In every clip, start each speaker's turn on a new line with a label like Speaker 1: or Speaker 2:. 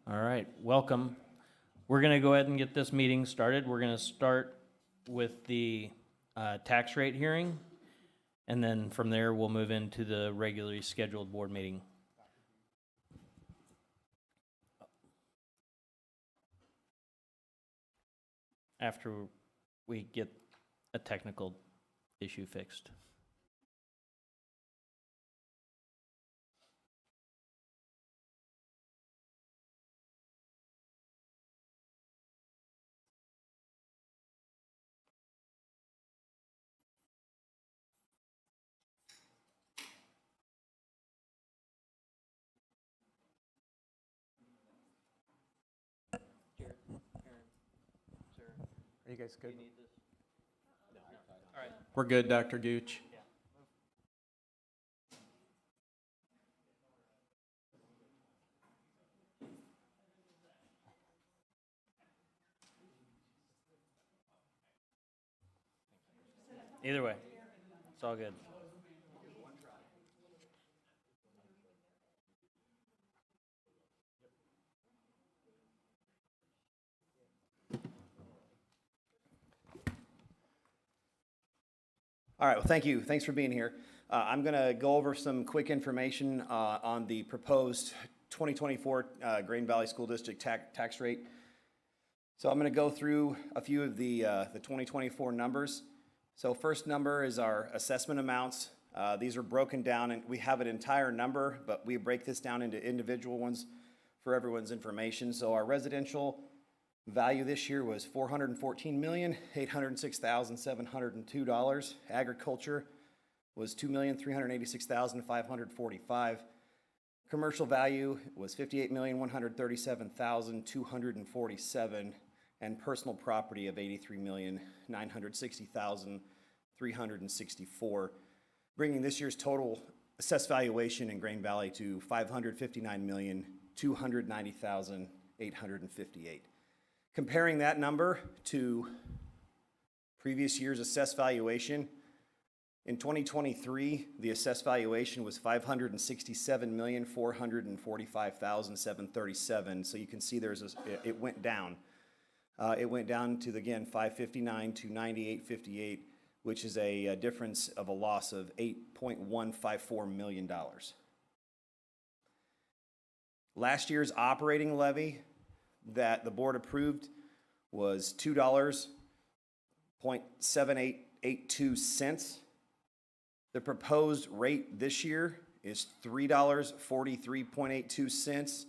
Speaker 1: All right, welcome. We're going to go ahead and get this meeting started. We're going to start with the tax rate hearing, and then from there, we'll move into the regularly scheduled board meeting. After we get a technical issue fixed.
Speaker 2: Are you guys good?
Speaker 1: All right.
Speaker 2: We're good, Dr. Gooch.
Speaker 1: Either way, it's all good.
Speaker 3: All right, well, thank you. Thanks for being here. I'm going to go over some quick information on the proposed 2024 Green Valley School District tax rate. So I'm going to go through a few of the 2024 numbers. So first number is our assessment amounts. These are broken down, and we have an entire number, but we break this down into individual ones for everyone's information. So our residential value this year was $414,806,702. Agriculture was $2,386,545. Commercial value was $58,137,247, and personal property of $83,960,364, bringing this year's total assessed valuation in Grain Valley to $559,290,858. Comparing that number to previous year's assessed valuation, in 2023, the assessed valuation was $567,445,737. So you can see it went down. It went down to, again, 559 to 9858, which is a difference of a loss of $8.154 million. Last year's operating levy that the board approved was $2.7882. The proposed rate this year is $3.43.82.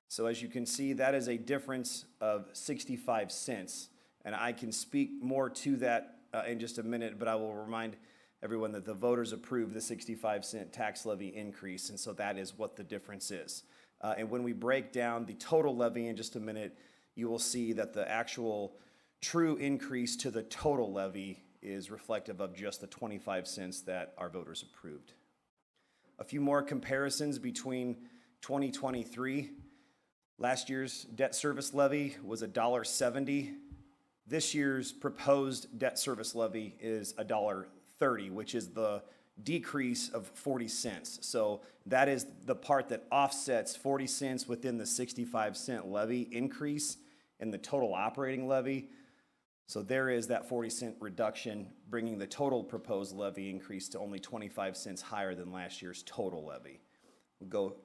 Speaker 3: So as you can see, that is a difference of 65 cents. And I can speak more to that in just a minute, but I will remind everyone that the voters approved the 65-cent tax levy increase, and so that is what the difference is. And when we break down the total levy in just a minute, you will see that the actual true increase to the total levy is reflective of just the 25 cents that our voters approved. A few more comparisons between 2023. Last year's debt service levy was $1.70. This year's proposed debt service levy is $1.30, which is the decrease of 40 cents. So that is the part that offsets 40 cents within the 65-cent levy increase in the total operating levy. So there is that 40-cent reduction, bringing the total proposed levy increase to only 25 cents higher than last year's total levy. We'll go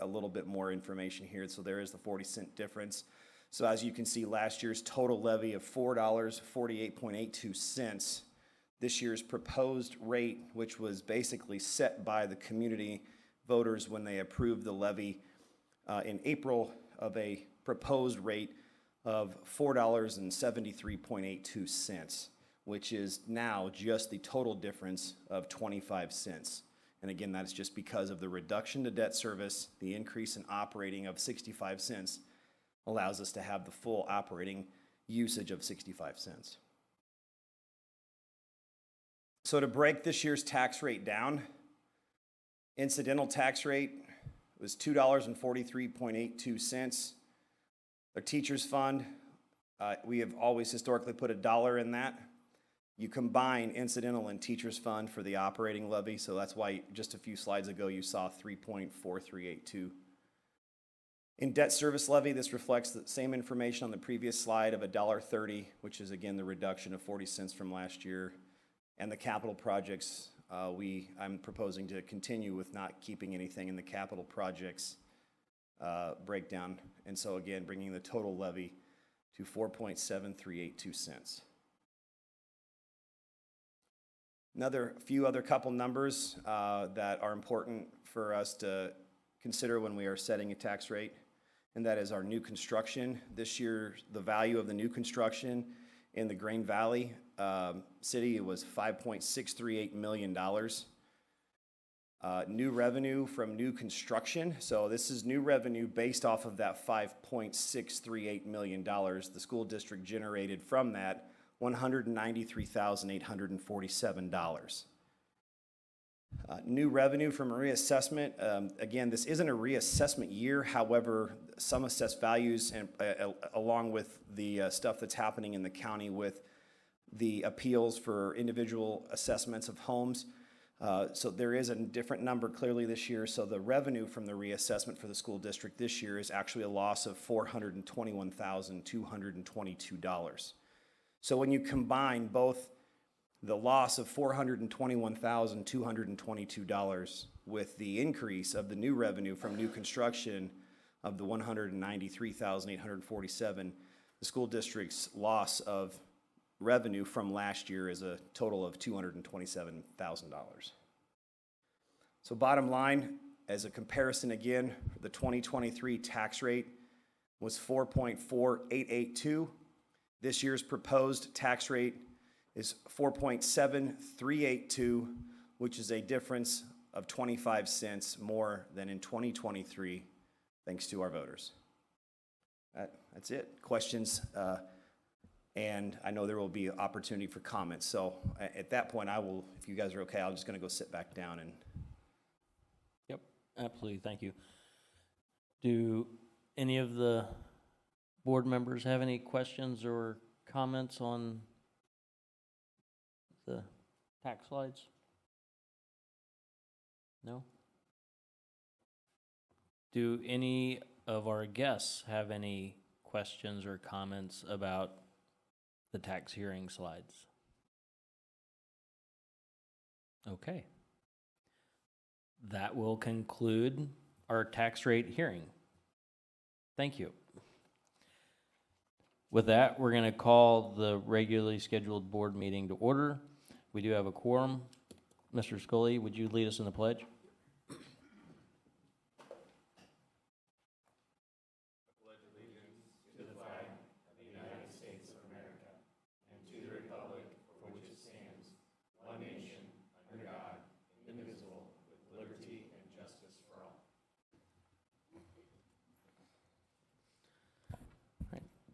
Speaker 3: a little bit more information here. So there is the 40-cent difference. So as you can see, last year's total levy of $4.48.82. This year's proposed rate, which was basically set by the community voters when they approved the levy in April, of a proposed rate of $4.73.82, which is now just the total difference of 25 cents. And again, that's just because of the reduction to debt service. The increase in operating of 65 cents allows us to have the full operating usage of 65 cents. So to break this year's tax rate down, incidental tax rate was $2.43.82. Our teachers fund, we have always historically put $1 in that. You combine incidental and teachers fund for the operating levy, so that's why just a few slides ago you saw 3.4382. In debt service levy, this reflects the same information on the previous slide of $1.30, which is again the reduction of 40 cents from last year. And the capital projects, I'm proposing to continue with not keeping anything in the capital projects breakdown. And so again, bringing the total levy to 4.7382 cents. Few other couple numbers that are important for us to consider when we are setting a tax rate, and that is our new construction. This year, the value of the new construction in the Grain Valley city was $5.638 million. New revenue from new construction, so this is new revenue based off of that $5.638 million. The school district generated from that $193,847. New revenue from a reassessment. Again, this isn't a reassessment year. However, some assessed values, and along with the stuff that's happening in the county with the appeals for individual assessments of homes. So there is a different number clearly this year. So the revenue from the reassessment for the school district this year is actually a loss of $421,222. So when you combine both the loss of $421,222 with the increase of the new revenue from new construction of the $193,847, the school district's loss of revenue from last year is a total of $227,000. So bottom line, as a comparison again, the 2023 tax rate was 4.4882. This year's proposed tax rate is 4.7382, which is a difference of 25 cents more than in 2023, thanks to our voters. That's it. Questions? And I know there will be opportunity for comments. So at that point, I will, if you guys are okay, I'm just going to go sit back down and.
Speaker 1: Yep, absolutely, thank you. Do any of the board members have any questions or comments on the tax slides? No? Do any of our guests have any questions or comments about the tax hearing slides? Okay. That will conclude our tax rate hearing. Thank you. With that, we're going to call the regularly scheduled board meeting to order. We do have a quorum. Mr. Scully, would you lead us in the pledge?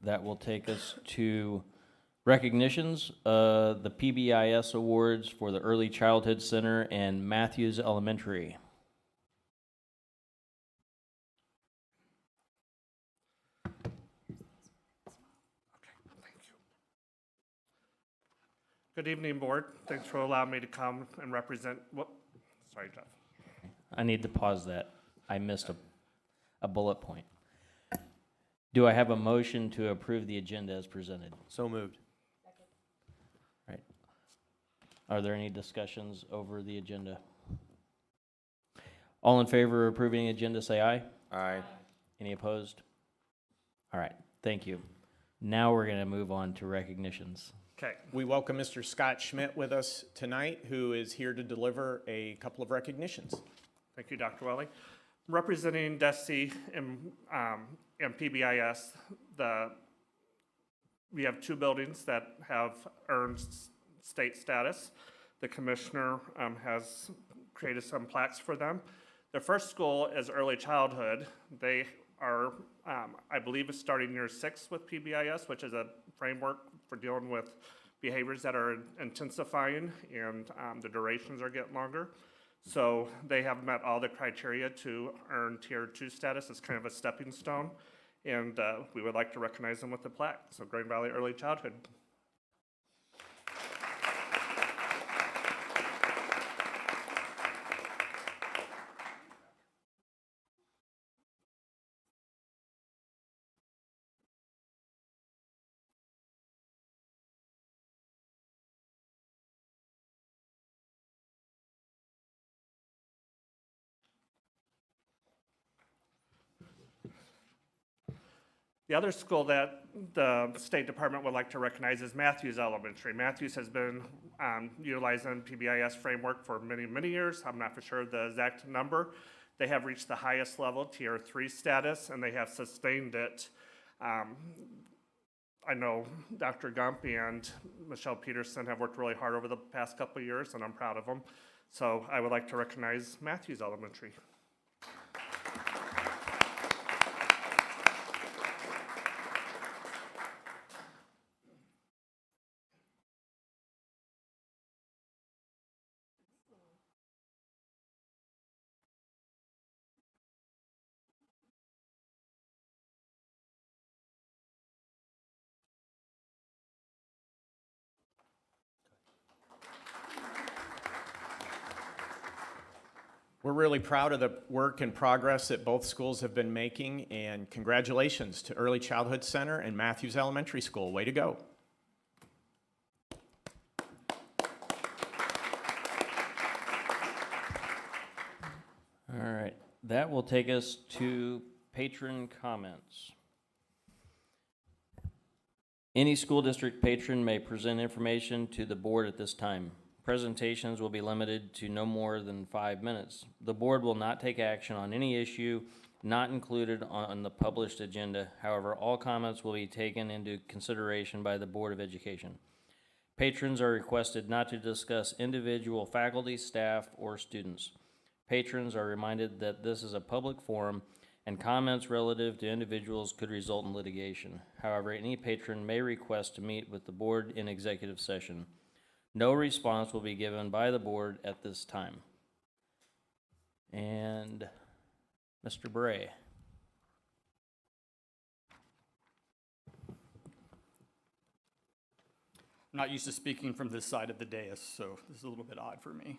Speaker 1: That will take us to recognitions, the PBIS awards for the Early Childhood Center and Matthews Elementary.
Speaker 2: Good evening, board. Thanks for allowing me to come and represent, sorry, Jeff.
Speaker 1: I need to pause that. I missed a bullet point. Do I have a motion to approve the agenda as presented?
Speaker 4: So moved.
Speaker 1: Right. Are there any discussions over the agenda? All in favor of approving the agenda, say aye.
Speaker 4: Aye.
Speaker 1: Any opposed? All right, thank you. Now we're going to move on to recognitions.
Speaker 2: Okay.
Speaker 4: We welcome Mr. Scott Schmidt with us tonight, who is here to deliver a couple of recognitions.
Speaker 2: Thank you, Dr. Welly. Representing DESI and PBIS, we have two buildings that have earned state status. The commissioner has created some plaques for them. The first school is early childhood. They are, I believe, is starting year 6 with PBIS, which is a framework for dealing with behaviors that are intensifying and the durations are getting longer. So they have met all the criteria to earn Tier 2 status. It's kind of a stepping stone. And we would like to recognize them with a plaque. So Grain Valley Early Childhood. The other school that the State Department would like to recognize is Matthews Elementary. Matthews has been utilizing PBIS framework for many, many years. I'm not for sure the exact number. They have reached the highest level, Tier 3 status, and they have sustained it. I know Dr. Gumpy and Michelle Peterson have worked really hard over the past couple of years, and I'm proud of them. So I would like to recognize Matthews Elementary.
Speaker 4: We're really proud of the work and progress that both schools have been making, and congratulations to Early Childhood Center and Matthews Elementary School. Way to go.
Speaker 1: All right, that will take us to patron comments. Any school district patron may present information to the board at this time. Presentations will be limited to no more than 5 minutes. The board will not take action on any issue not included on the published agenda. However, all comments will be taken into consideration by the Board of Education. Patrons are requested not to discuss individual faculty, staff, or students. Patrons are reminded that this is a public forum and comments relative to individuals could result in litigation. However, any patron may request to meet with the board in executive session. No response will be given by the board at this time. And Mr. Bray.
Speaker 5: I'm not used to speaking from this side of the dais, so this is a little bit odd for me.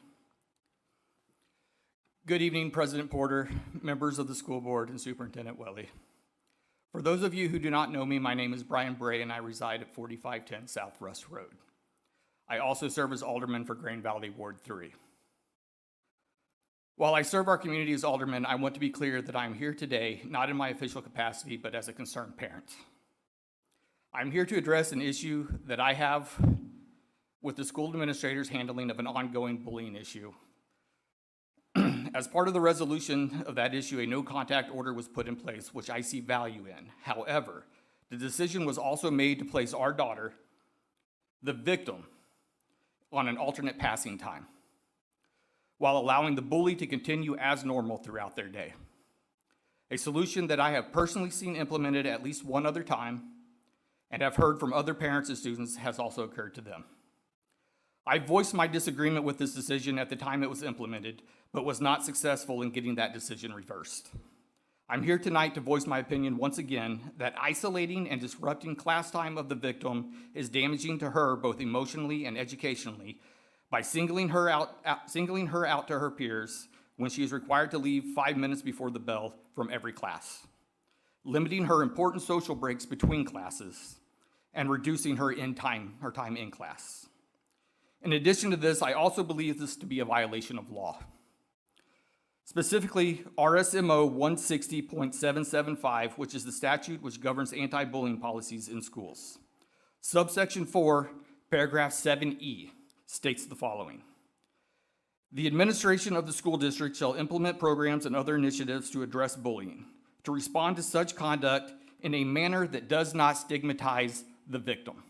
Speaker 5: Good evening, President Porter, members of the school board, and Superintendent Welly. For those of you who do not know me, my name is Brian Bray, and I reside at 4510 South Russ Road. I also serve as alderman for Grand Valley Ward 3. While I serve our community as alderman, I want to be clear that I am here today, not in my official capacity, but as a concerned parent. I'm here to address an issue that I have with the school administrator's handling of an ongoing bullying issue. As part of the resolution of that issue, a no contact order was put in place, which I see value in. However, the decision was also made to place our daughter, the victim, on an alternate passing time, while allowing the bully to continue as normal throughout their day. A solution that I have personally seen implemented at least one other time, and have heard from other parents and students has also occurred to them. I voiced my disagreement with this decision at the time it was implemented, but was not successful in getting that decision reversed. I'm here tonight to voice my opinion once again that isolating and disrupting class time of the victim is damaging to her both emotionally and educationally by singling her out to her peers when she is required to leave 5 minutes before the bell from every class, limiting her important social breaks between classes, and reducing her time in class. In addition to this, I also believe this to be a violation of law. Specifically, RSMO 160.775, which is the statute which governs anti-bullying policies in schools. Subsection 4, paragraph 7E, states the following. The administration of the school district shall implement programs and other initiatives to address bullying, to respond to such conduct in a manner that does not stigmatize the victim,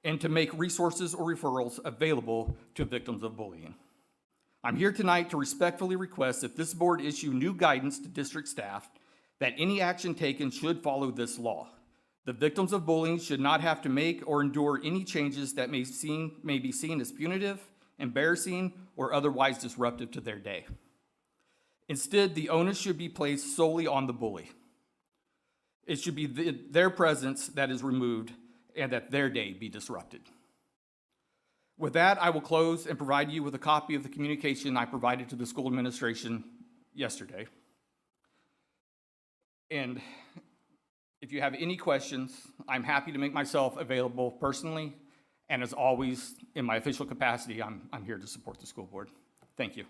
Speaker 5: and to make resources or referrals available to victims of bullying. I'm here tonight to respectfully request that this board issue new guidance to district staff that any action taken should follow this law. The victims of bullying should not have to make or endure any changes that may be seen as punitive, embarrassing, or otherwise disruptive to their day. Instead, the onus should be placed solely on the bully. It should be their presence that is removed and that their day be disrupted. With that, I will close and provide you with a copy of the communication I provided to the school administration yesterday. And if you have any questions, I'm happy to make myself available personally. And as always, in my official capacity, I'm here to support the school board. Thank you.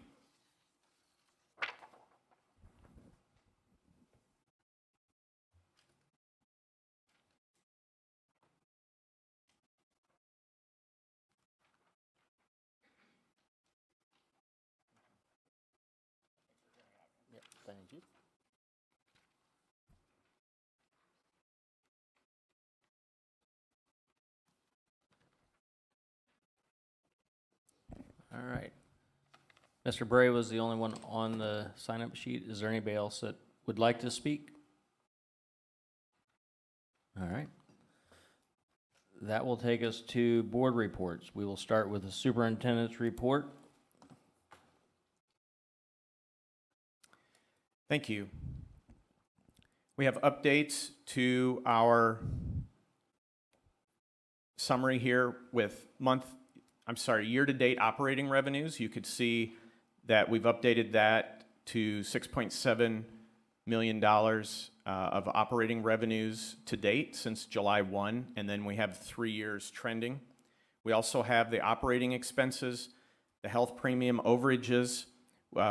Speaker 1: All right. Mr. Bray was the only one on the sign-up sheet. Is there anybody else that would like to speak? All right. That will take us to board reports. We will start with the superintendent's report.
Speaker 4: Thank you. We have updates to our summary here with year-to-date operating revenues. You could see that we've updated that to $6.7 million of operating revenues to date since July 1, and then we have 3 years trending. We also have the operating expenses, the health premium overages,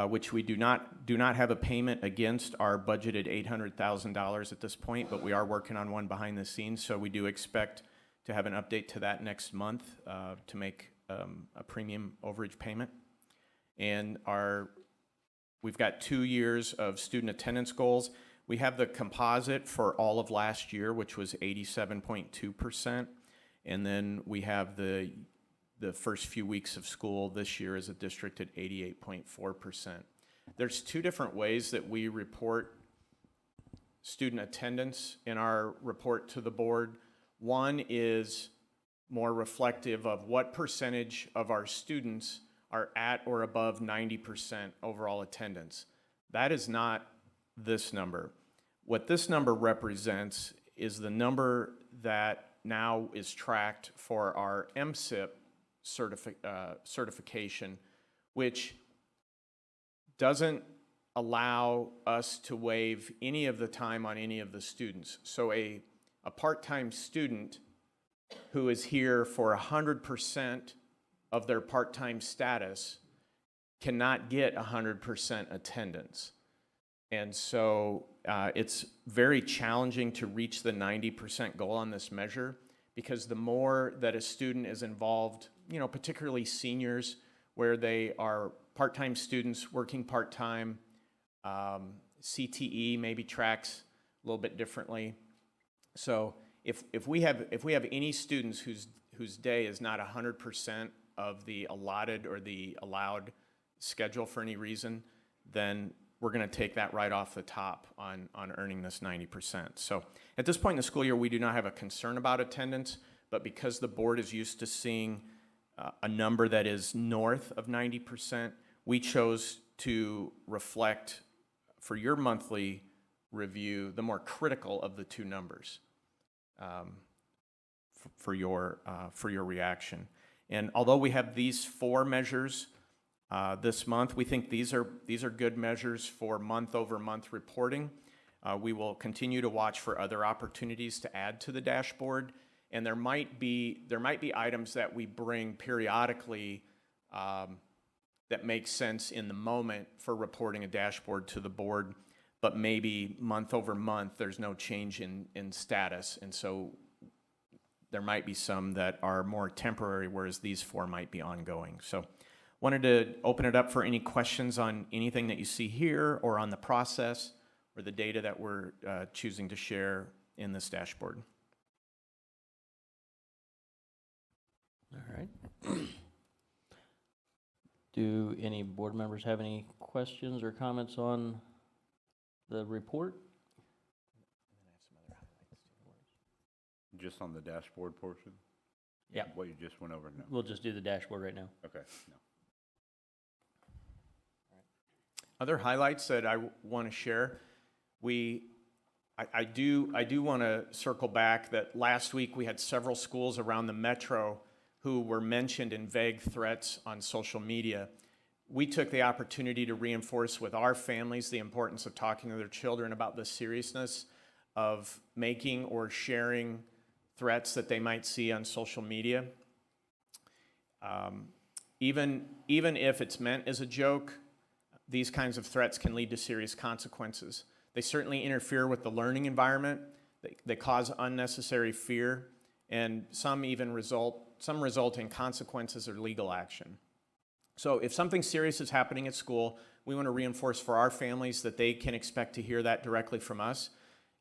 Speaker 4: which we do not have a payment against our budgeted $800,000 at this point, but we are working on one behind the scenes, so we do expect to have an update to that next month to make a premium overage payment. And we've got 2 years of student attendance goals. We have the composite for all of last year, which was 87.2%, and then we have the first few weeks of school this year as a district at 88.4%. There's 2 different ways that we report student attendance in our report to the board. One is more reflective of what percentage of our students are at or above 90% overall attendance. That is not this number. What this number represents is the number that now is tracked for our MSIP certification, which doesn't allow us to waive any of the time on any of the students. So a part-time student who is here for 100% of their part-time status cannot get 100% attendance. And so it's very challenging to reach the 90% goal on this measure, because the more that a student is involved, particularly seniors, where they are part-time students working part-time, CTE maybe tracks a little bit differently. So if we have any students whose day is not 100% of the allotted or the allowed schedule for any reason, then we're going to take that right off the top on earning this 90%. So at this point in the school year, we do not have a concern about attendance, but because the board is used to seeing a number that is north of 90%, we chose to reflect for your monthly review the more critical of the 2 numbers for your reaction. And although we have these 4 measures this month, we think these are good measures for month-over-month reporting. We will continue to watch for other opportunities to add to the dashboard, and there might be items that we bring periodically that make sense in the moment for reporting a dashboard to the board, but maybe month-over-month there's no change in status, and so there might be some that are more temporary, whereas these 4 might be ongoing. So wanted to open it up for any questions on anything that you see here or on the process or the data that we're choosing to share in this dashboard.
Speaker 1: All right. Do any board members have any questions or comments on the report?
Speaker 6: Just on the dashboard portion?
Speaker 1: Yeah.
Speaker 6: What you just went over? No.
Speaker 1: We'll just do the dashboard right now.
Speaker 6: Okay, no.
Speaker 4: Other highlights that I want to share, I do want to circle back that last week we had several schools around the metro who were mentioned in vague threats on social media. We took the opportunity to reinforce with our families the importance of talking to their children about the seriousness of making or sharing threats that they might see on social media. Even if it's meant as a joke, these kinds of threats can lead to serious consequences. They certainly interfere with the learning environment. They cause unnecessary fear, and some result in consequences or legal action. So if something serious is happening at school, we want to reinforce for our families that they can expect to hear that directly from us.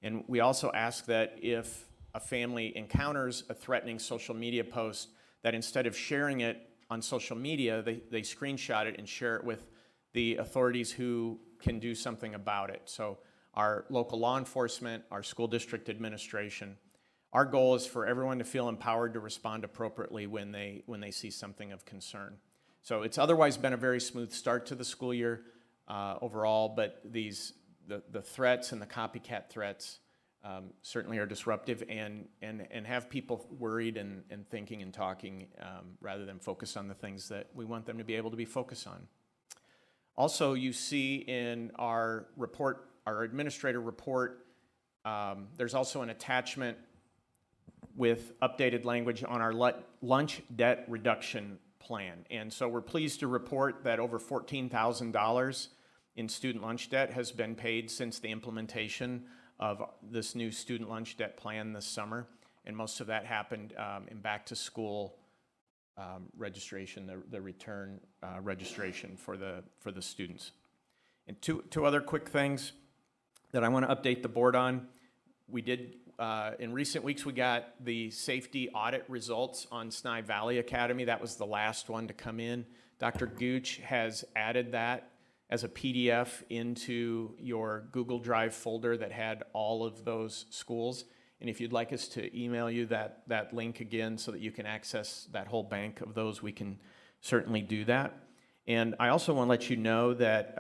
Speaker 4: And we also ask that if a family encounters a threatening social media post, that instead of sharing it on social media, they screenshot it and share it with the authorities who can do something about it. So our local law enforcement, our school district administration. Our goal is for everyone to feel empowered to respond appropriately when they see something of concern. So it's otherwise been a very smooth start to the school year overall, but the threats and the copycat threats certainly are disruptive and have people worried and thinking and talking rather than focus on the things that we want them to be able to be focused on. Also, you see in our report, our administrator report, there's also an attachment with updated language on our lunch debt reduction plan. And so we're pleased to report that over $14,000 in student lunch debt has been paid since the implementation of this new student lunch debt plan this summer. And most of that happened in back to school registration, the return registration for the students. And two other quick things that I want to update the board on. We did, in recent weeks, we got the safety audit results on Snai Valley Academy. That was the last one to come in. Dr. Gooch has added that as a PDF into your Google Drive folder that had all of those schools. And if you'd like us to email you that link again so that you can access that whole bank of those, we can certainly do that. And I also want to let you know that,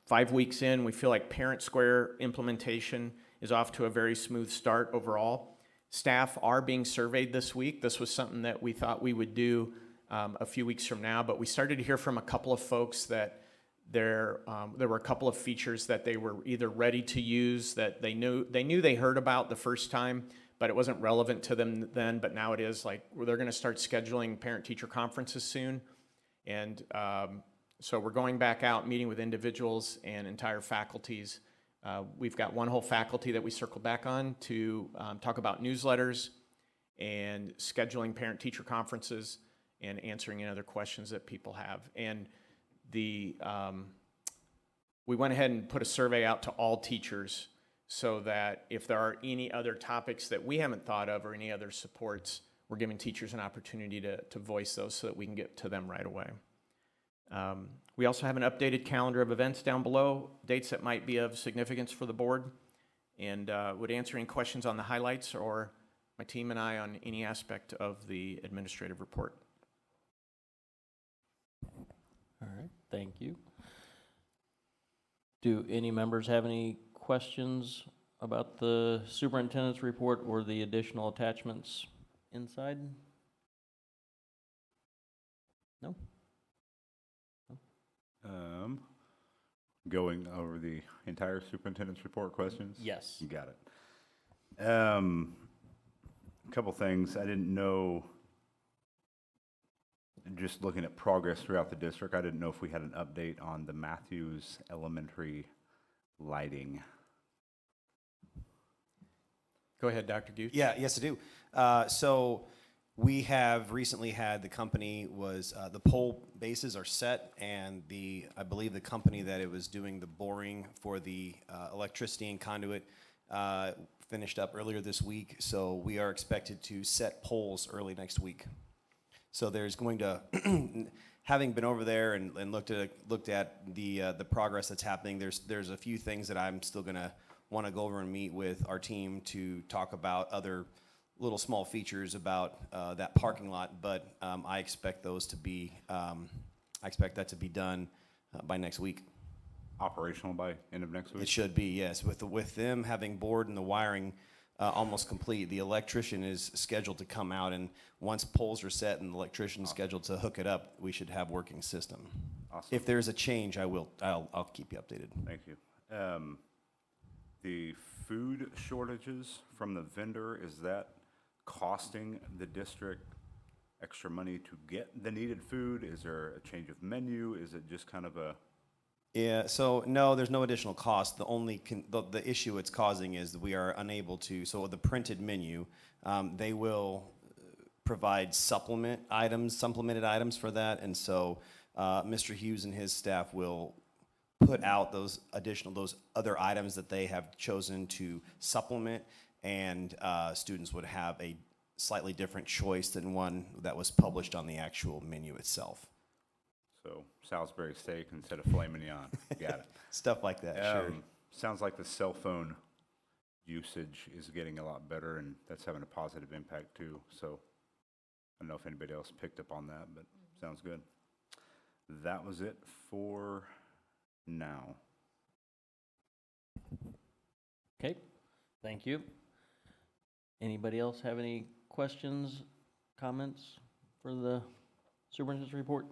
Speaker 4: 5 weeks in, we feel like Parent Square implementation is off to a very smooth start overall. Staff are being surveyed this week. This was something that we thought we would do a few weeks from now, but we started to hear from a couple of folks that there were a couple of features that they were either ready to use that they knew they heard about the first time, but it wasn't relevant to them then, but now it is. Like, they're going to start scheduling parent-teacher conferences soon, and so we're going back out, meeting with individuals and entire faculties. We've got one whole faculty that we circle back on to talk about newsletters and scheduling parent-teacher conferences and answering any other questions that people have. And we went ahead and put a survey out to all teachers so that if there are any other topics that we haven't thought of or any other supports, we're giving teachers an opportunity to voice those so that we can get to them right away. We also have an updated calendar of events down below, dates that might be of significance for the board, and would answer any questions on the highlights or my team and I on any aspect of the administrative report.
Speaker 1: All right, thank you. Do any members have any questions about the superintendent's report or the additional attachments inside? No?
Speaker 6: Going over the entire superintendent's report questions?
Speaker 1: Yes.
Speaker 6: You got it. A couple things I didn't know. Just looking at progress throughout the district, I didn't know if we had an update on the Matthews Elementary lighting.
Speaker 4: Go ahead, Dr. Gooch.
Speaker 3: Yeah, yes, I do. So we have recently had the company the pole bases are set, and I believe the company that it was doing the boring for the electricity and conduit finished up earlier this week. So we are expected to set poles early next week. So there's going to, having been over there and looked at the progress that's happening, there's a few things that I'm still gonna want to go over and meet with our team to talk about other little small features about that parking lot. But I expect that to be done by next week.
Speaker 6: Operational by end of next week?
Speaker 3: It should be, yes. With them having board and the wiring almost complete, the electrician is scheduled to come out, and once poles are set and the electrician is scheduled to hook it up, we should have working system.
Speaker 6: Awesome.
Speaker 3: If there's a change, I'll keep you updated.
Speaker 6: Thank you. The food shortages from the vendor, is that costing the district extra money to get the needed food? Is there a change of menu? Is it just kind of a...
Speaker 3: Yeah, so no, there's no additional cost. The issue it's causing is that we are unable to, so with the printed menu, they will provide supplemented items for that, and so Mr. Hughes and his staff will put out those other items that they have chosen to supplement, and students would have a slightly different choice than one that was published on the actual menu itself.
Speaker 6: So Salisbury steak instead of filet mignon. Got it.
Speaker 3: Stuff like that, sure.
Speaker 6: Sounds like the cell phone usage is getting a lot better, and that's having a positive impact too. So I don't know if anybody else picked up on that, but sounds good. That was it for now.
Speaker 1: Okay, thank you. Anybody else have any questions, comments for the superintendent's report?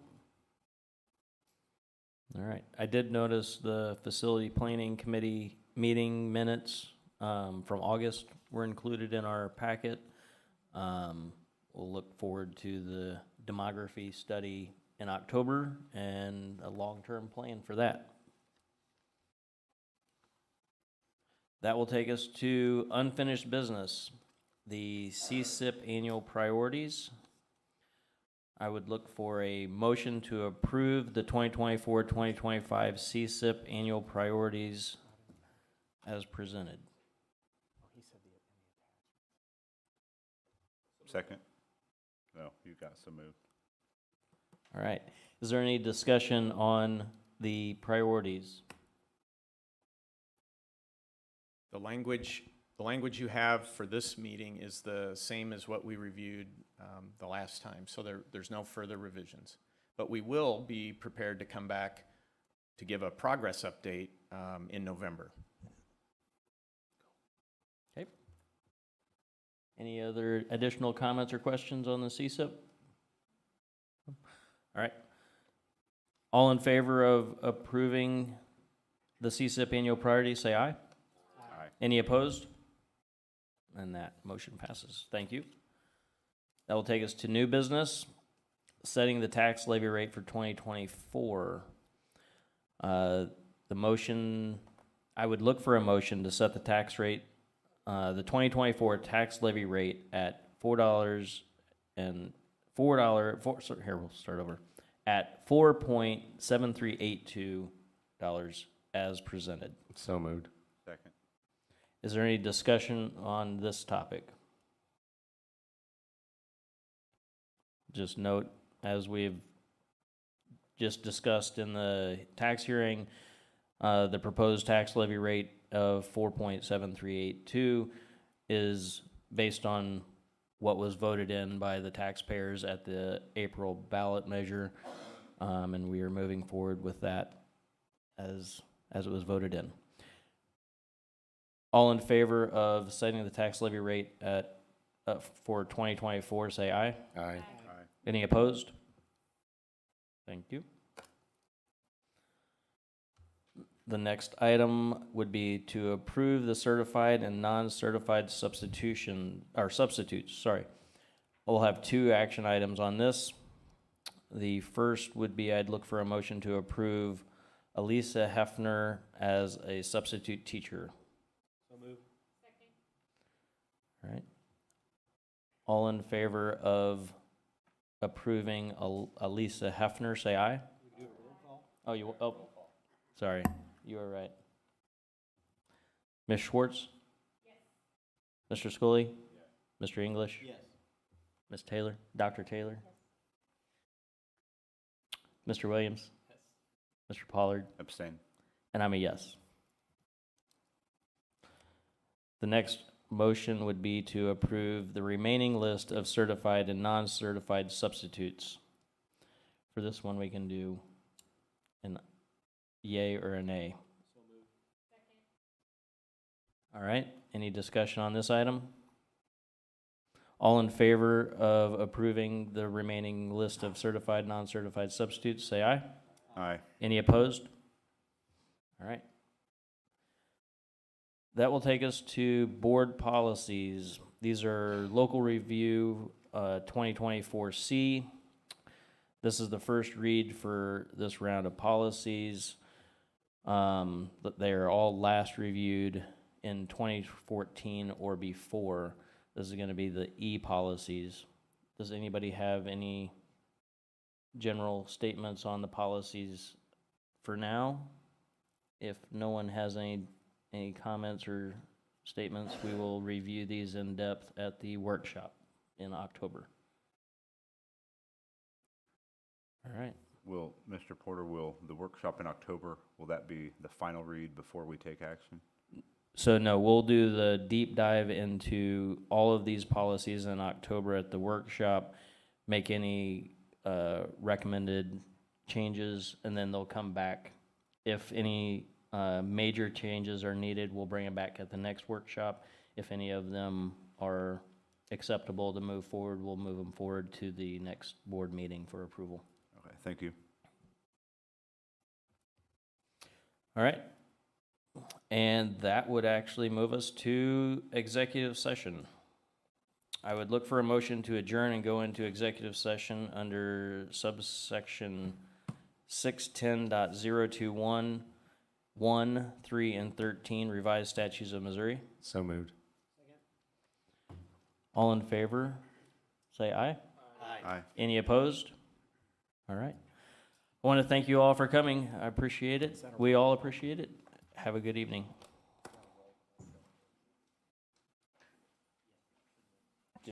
Speaker 1: All right, I did notice the facility planning committee meeting minutes from August were included in our packet. We'll look forward to the demography study in October and a long-term plan for that. That will take us to unfinished business, the CSIP annual priorities. I would look for a motion to approve the 2024-2025 CSIP annual priorities as presented.
Speaker 6: Second? No, you got so moved.
Speaker 1: All right. Is there any discussion on the priorities?
Speaker 4: The language you have for this meeting is the same as what we reviewed the last time, so there's no further revisions. But we will be prepared to come back to give a progress update in November.
Speaker 1: Okay. Any other additional comments or questions on the CSIP? All right. All in favor of approving the CSIP annual priorities, say aye.
Speaker 6: Aye.
Speaker 1: Any opposed? And that motion passes. Thank you. That will take us to new business, setting the tax levy rate for 2024. The motion, I would look for a motion to set the tax rate, the 2024 tax levy rate at $4 and here we'll start over, at $4.7382 as presented.
Speaker 7: So moved.
Speaker 6: Second.
Speaker 1: Is there any discussion on this topic? Just note, as we've just discussed in the tax hearing, the proposed tax levy rate of 4.7382 is based on what was voted in by the taxpayers at the April ballot measure, and we are moving forward with that as it was voted in. All in favor of setting the tax levy rate at for 2024, say aye.
Speaker 7: Aye.
Speaker 6: Aye.
Speaker 1: Any opposed? Thank you. The next item would be to approve the certified and non-certified substitutes, sorry. We'll have two action items on this. The first would be I'd look for a motion to approve Elisa Hefner as a substitute teacher. So moved. Second. All right. All in favor of approving Elisa Hefner, say aye. Sorry, you were right. Ms. Schwartz? Yes. Mr. Scully? Yes. Mr. English? Yes. Ms. Taylor? Dr. Taylor? Yes. Mr. Williams? Yes. Mr. Pollard?
Speaker 6: Abstain.
Speaker 1: And I'm a yes. The next motion would be to approve the remaining list of certified and non-certified substitutes. For this one, we can do an yay or a nay. So moved. Second. All right, any discussion on this item? All in favor of approving the remaining list of certified, non-certified substitutes, say aye.
Speaker 6: Aye.
Speaker 1: Any opposed? All right. That will take us to board policies. These are local review 2024C. This is the first read for this round of policies. But they are all last reviewed in 2014 or before. This is going to be the E policies. Does anybody have any general statements on the policies for now? If no one has any comments or statements, we will review these in depth at the workshop in October. All right.
Speaker 6: Will, Mr. Porter, will the workshop in October, will that be the final read before we take action?
Speaker 1: So no, we'll do the deep dive into all of these policies in October at the workshop, make any recommended changes, and then they'll come back. If any major changes are needed, we'll bring them back at the next workshop. If any of them are acceptable to move forward, we'll move them forward to the next board meeting for approval.
Speaker 6: Okay, thank you.
Speaker 1: All right. And that would actually move us to executive session. I would look for a motion to adjourn and go into executive session under subsection 610.021, 1, 3, and 13 revised statutes of Missouri.
Speaker 7: So moved.
Speaker 1: All in favor, say aye.
Speaker 6: Aye.
Speaker 1: Any opposed? All right. I want to thank you all for coming. I appreciate it. We all appreciate it. Have a good evening.